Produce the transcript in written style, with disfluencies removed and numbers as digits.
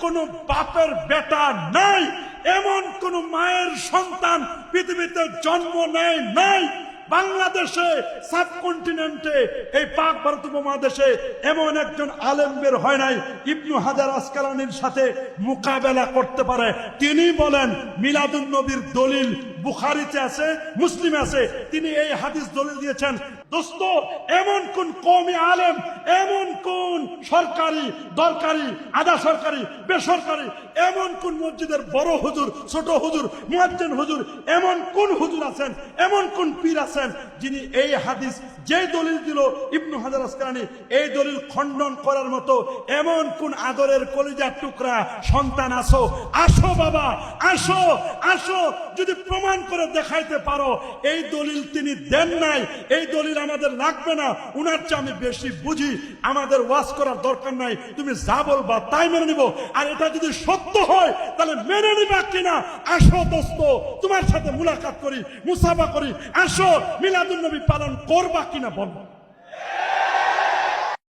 কোন বাপের বেটা নাই, এমন কোন মায়ের সন্তান পৃথিবীতে জন্ম নেয় নাই। বাংলাদেশে সাবকন্টিনেন্টে এই পাক ভারত উপমহাদেশে এমন একজন আলেম বের হয় নাই ইবনু হাজার আসকালানির সাথে মোকাবেলা করতে পারে। তিনি বলেন মিলাদুন নবীর দলিল বুখারীতে আছে, মুসলিমে আছে, তিনি এই হাদিস দলিল দিয়েছেন। দোস্ত, এমন কোন কওমি আলেম, এমন কোন সরকারি দরকারি আধা সরকারি বেসরকারি এমন কোন মসজিদের বড় হুজুর ছোট হুজুর মুয়াজ্জিন হুজুর এমন কোন হুজুর আছেন, এমন কোন পীর আছেন যিনি এই হাদিস যে দলিল দিল ইবনু হাজার আসকালানী এই দলিল খণ্ডন করার মতো এমন কোন আদরের কলিজার টুকরা সন্তান আসো? আসো বাবা, আসো আসো, যদি প্রমাণ করে দেখাইতে পারো এই দলিল তিনি দেন নাই, এই দলিল আমাদের লাগবে না, উনার চেয়ে আমি বেশি বুঝি, আমাদের ওয়াজ করার দরকার নাই, তুমি যা বলবা তাই মেনে নিব। আর এটা যদি সত্য হয় তাহলে মেনে নিবা কিনা? আসো দোস্ত, তোমার সাথে মুলাকাত করি, মুসাফা করি, আসো মিলাদুন নবী পালন করবা কিনা বলবো।